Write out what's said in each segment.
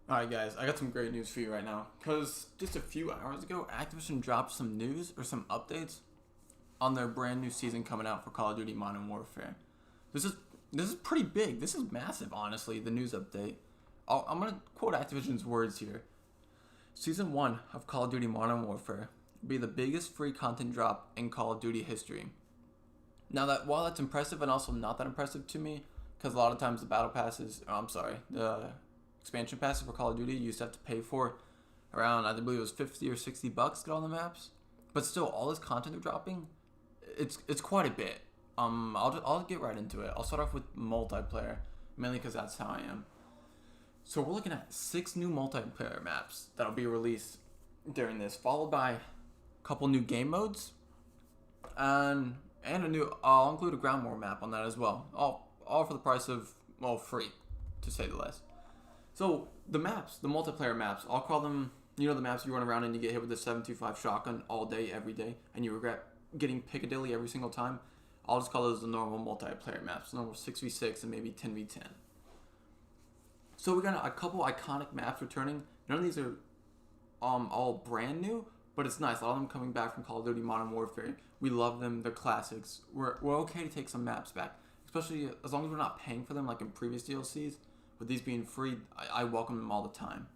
Alright guys, I got some great news for you right now. Because just a few hours ago, Activision dropped some news or some updates on their brand new season coming out for Call of Duty Modern Warfare. This is this is pretty big. This is massive, honestly, the news update. I'm going to quote Activision's words here. Season 1 of Call of Duty Modern Warfare will be the biggest free content drop in Call of Duty history. Now, that while that's impressive and also not that impressive to me, because a lot of times the battle passes, the expansion passes for Call of Duty you used to have to pay for around, I believe it was 50 or 60 bucks to get on the maps. But still, all this content they're dropping, it's quite a bit. I'll get right into it. I'll start off with multiplayer, mainly because that's how I am. So we're looking at 6 new multiplayer maps that'll be released during this, followed by a couple new game modes, and a new. I'll include a ground war map on that as well. All for the price of, well, free, to say the least. So the maps, the multiplayer maps, I'll call them. You know, the maps you run around and you get hit with the 7.25 shotgun all day, every day, and you regret getting Piccadilly every single time. I'll just call those the normal multiplayer maps, normal 6v6 and maybe 10v10. So we got a couple iconic maps returning. None of these are all brand new, but it's nice. A lot of them coming back from Call of Duty Modern Warfare. We love them. They're classics. We're okay to take some maps back, especially as long as we're not paying for them like in previous DLCs. With these being free, I welcome them all the time.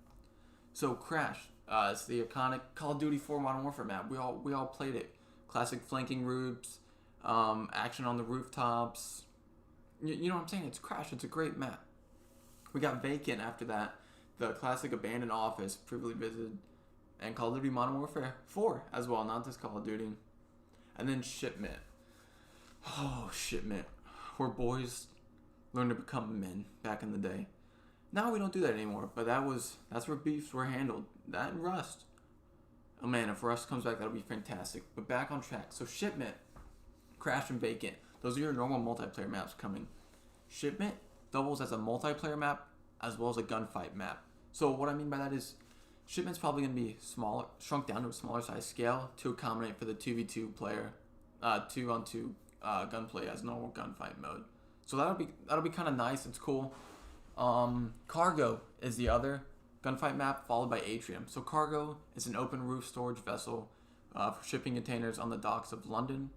So Crash, it's the iconic Call of Duty 4 Modern Warfare map. We all played it. Classic flanking routes, action on the rooftops. You know what I'm saying? It's Crash. It's a great map. We got Vacant after that, the classic abandoned office, previously visited, and Call of Duty Modern Warfare 4 as well, not just Call of Duty. And then Shipment. Oh, Shipment. Where boys learn to become men back in the day. Now we don't do that anymore, but that's where beefs were handled. That and Rust. Oh man, if Rust comes back, that'll be fantastic. But back on track. So Shipment, Crash, and Vacant. Those are your normal multiplayer maps coming. Shipment doubles as a multiplayer map as well as a gunfight map. So what I mean by that is Shipment's probably going to be smaller, shrunk down to a smaller size scale to accommodate for the 2v2 player, 2-on-2 gunplay as normal gunfight mode. So that'll be kind of nice. It's cool. Cargo is the other gunfight map, followed by Atrium. So Cargo is an open roof storage vessel for shipping containers on the docks of London,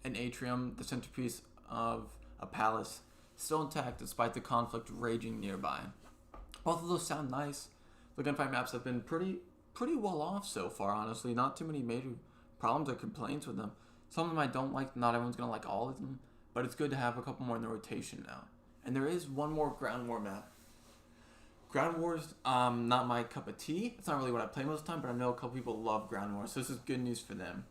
and Atrium, the centerpiece of a palace, still intact despite the conflict raging nearby. Both of those sound nice. The gunfight maps have been pretty well off so far, honestly. Not too many major problems or complaints with them. Some of them I don't like. Not everyone's gonna like all of them, but it's good to have a couple more in the rotation now. And there is one more ground war map. Ground War's not my cup of tea. It's not really what I play most of the time, but I know a couple people love Ground War, so this is good news for them.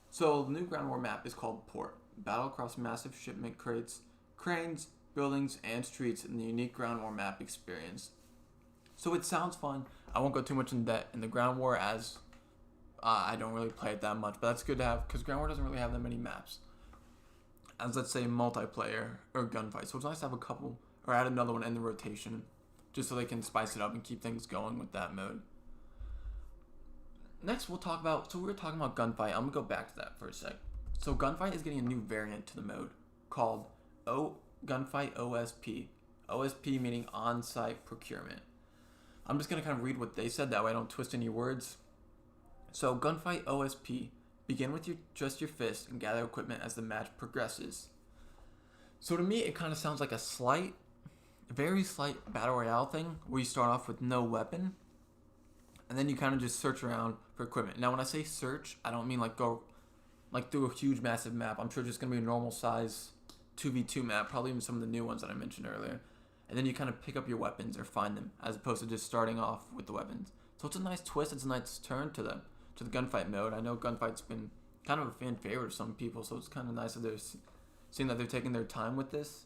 So the new Ground War map is called Port. Battle across massive shipment crates, cranes, buildings, and streets in the unique Ground War map experience. So it sounds fun. I won't go too much in depth in the Ground War as I don't really play it that much, but that's good to have because Ground War doesn't really have that many maps. As let's say multiplayer or gunfight. So it's nice to have a couple or add another one in the rotation just so they can spice it up and keep things going with that mode. Next we'll talk about, so we were talking about gunfight. I'm going to go back to that for a sec. So gunfight is getting a new variant to the mode called Gunfight OSP. OSP meaning on-site procurement. I'm just going to kind of read what they said, that way I don't twist any words. So Gunfight OSP. Begin with just your fist and gather equipment as the match progresses. So to me, it kind of sounds like a very slight battle royale thing where you start off with no weapon, and then you kind of just search around for equipment. Now, when I say search, I don't mean like go like through a huge, massive map. I'm sure it's just gonna be a normal size 2v2 map, probably even some of the new ones that I mentioned earlier. And then you kind of pick up your weapons or find them, as opposed to just starting off with the weapons. So it's a nice twist. It's a nice turn to the gunfight mode. I know gunfight's been kind of a fan favorite of some people, so it's kind of nice that they're seeing that they're taking their time with this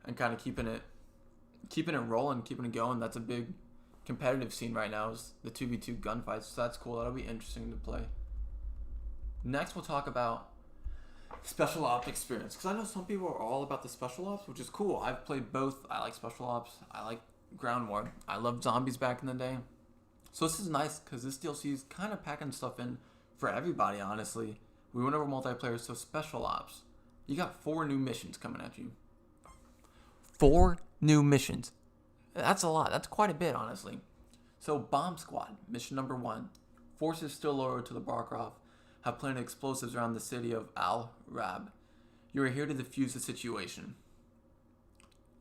and kind of keeping it rolling, keeping it going. That's a big competitive scene right now, is the 2v2 gunfights. So that's cool. That'll be interesting to play. Next, we'll talk about special ops experience, because I know some people are all about the special ops, which is cool. I've played both. I like special ops. I like ground war. I loved zombies back in the day. So this is nice because this DLC is kind of packing stuff in for everybody, honestly. We went over multiplayer, so special ops. You got 4 new missions coming at you. 4 new missions. That's a lot. That's quite a bit, honestly. So, Bomb Squad, mission number 1. Forces still loyal to the Barkov have planted explosives around the city of Al Rab. You are here to defuse the situation.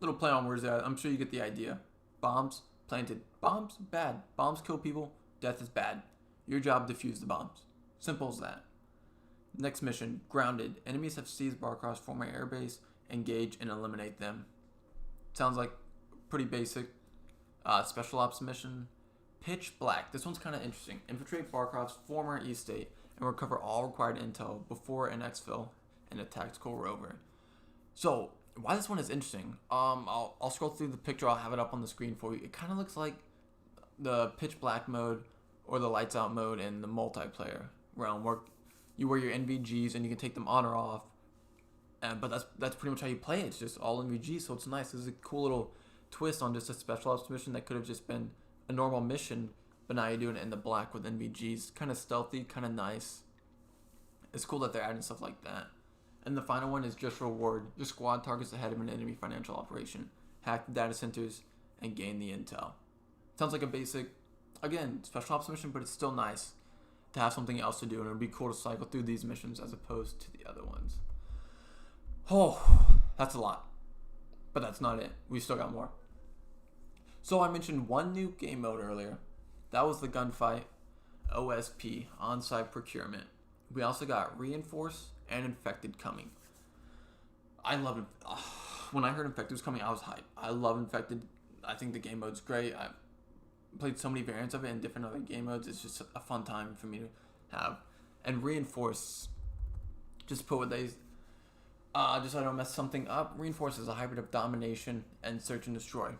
Little play on words there. I'm sure you get the idea. Bombs planted. Bombs, bad. Bombs kill people. Death is bad. Your job, defuse the bombs. Simple as that. Next mission, Grounded. Enemies have seized Barkov's former airbase. Engage and eliminate them. Sounds like pretty basic special ops mission. Pitch Black. This one's kind of interesting. Infiltrate Barkov's former estate and recover all required intel before an exfil and a tactical rover. So, why this one is interesting, I'll scroll through the picture. I'll have it up on the screen for you. It kind of looks like the Pitch Black mode or the Lights Out mode in the multiplayer realm, where you wear your NVGs and you can take them on or off. But that's pretty much how you play it. It's just all NVGs, so it's nice. This is a cool little twist on just a special ops mission that could have just been a normal mission, but now you're doing it in the black with NVGs. Kind of stealthy, kind of nice. It's cool that they're adding stuff like that. And the final one is Just Reward. Your squad targets the head of an enemy financial operation, hack the data centers, and gain the intel. Sounds like a basic, again, special ops mission, but it's still nice to have something else to do, and it would be cool to cycle through these missions as opposed to the other ones. Oh, that's a lot. But that's not it. We still got more. So I mentioned one new game mode earlier. That was the gunfight OSP, on-site procurement. We also got Reinforce and Infected coming. I love it. When I heard Infected was coming, I was hyped. I love Infected. I think the game mode's great. I've played so many variants of it in different other game modes. It's just a fun time for me to have. And Reinforce, just put what they... just so I don't mess something up, Reinforce is a hybrid of Domination and Search and Destroy.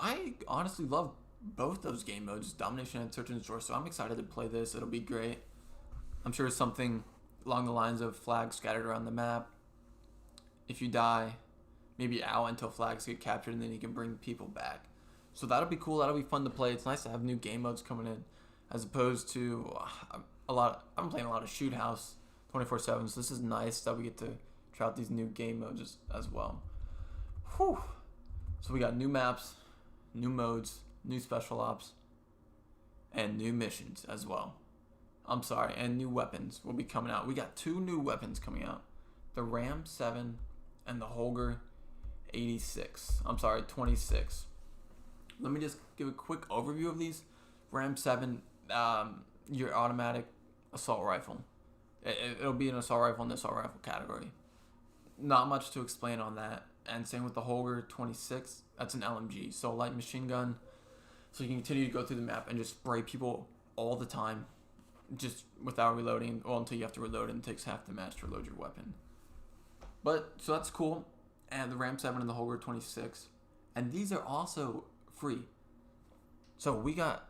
I honestly love both those game modes, Domination and Search and Destroy, so I'm excited to play this. It'll be great. I'm sure it's something along the lines of flags scattered around the map. If you die, maybe out until flags get captured, and then you can bring people back. So that'll be cool. That'll be fun to play. It's nice to have new game modes coming in, as opposed to I'm playing a lot of Shoot House 24/7, so this is nice that we get to try out these new game modes as well. Whew. So we got new maps, new modes, new special ops, and new missions as well. And new weapons will be coming out. We got 2 new weapons coming out. The Ram 7 and the Holger 26. 26. Let me just give a quick overview of these. Ram 7, your automatic assault rifle. It'll be an assault rifle in the assault rifle category. Not much to explain on that. And same with the Holger 26. That's an LMG. So a light machine gun. So you can continue to go through the map and just spray people all the time. Just without reloading. Well, until you have to reload, and it takes half the match to reload your weapon. So that's cool. And the Ram 7 and the Holger 26. And these are also free. So we got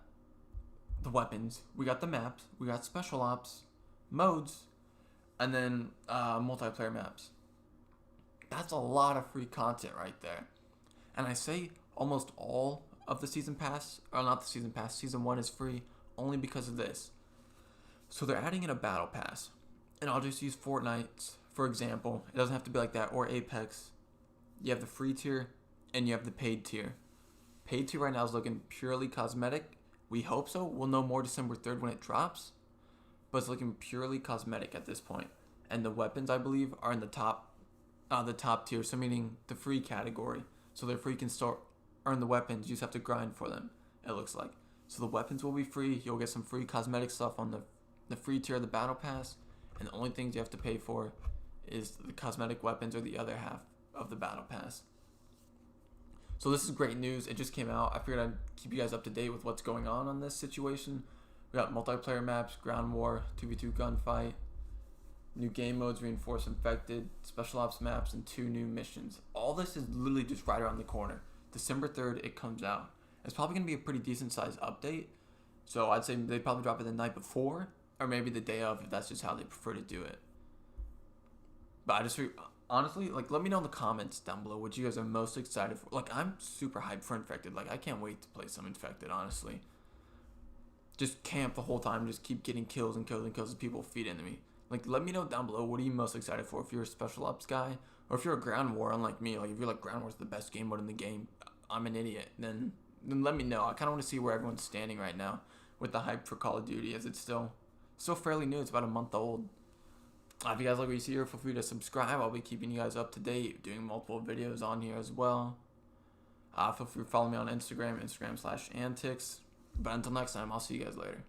the weapons. We got the maps. We got special ops. Modes. And then multiplayer maps. That's a lot of free content right there. And I say almost all of the season pass, or not the season pass, season 1 is free only because of this. So they're adding in a battle pass. And I'll just use Fortnite, for example. It doesn't have to be like that, or Apex. You have the free tier, and you have the paid tier. Paid tier right now is looking purely cosmetic. We hope so. We'll know more December 3rd when it drops. But it's looking purely cosmetic at this point. And the weapons, I believe, are in the top tier, so meaning the free category. So they're free, you can start earn the weapons, you just have to grind for them, it looks like. So the weapons will be free, you'll get some free cosmetic stuff on the free tier of the battle pass, and the only things you have to pay for is the cosmetic weapons or the other half of the battle pass. So this is great news. It just came out. I figured I'd keep you guys up to date with what's going on this situation. We got multiplayer maps, ground war, 2v2 gunfight, new game modes, Reinforce, Infected, special ops maps, and 2 new missions. All this is literally just right around the corner. December 3rd, it comes out. It's probably going to be a pretty decent sized update. So I'd say they probably drop it the night before, or maybe the day of, if that's just how they prefer to do it. But I just, honestly, let me know in the comments down below what you guys are most excited for. I'm super hyped for Infected. I can't wait to play some Infected, honestly. Just camp the whole time, just keep getting kills and kills and kills as people feed into me. Let me know down below, what are you most excited for? If you're a special ops guy, or if you're a ground war, unlike me, if you're ground war's the best game mode in the game, I'm an idiot, then then let me know. I kind of want to see where everyone's standing right now with the hype for Call of Duty, as it's still fairly new. It's about a month old. If you guys like what you see here, feel free to subscribe. I'll be keeping you guys up to date, doing multiple videos on here as well. Feel free to follow me on Instagram/antics. But until next time, I'll see you guys later.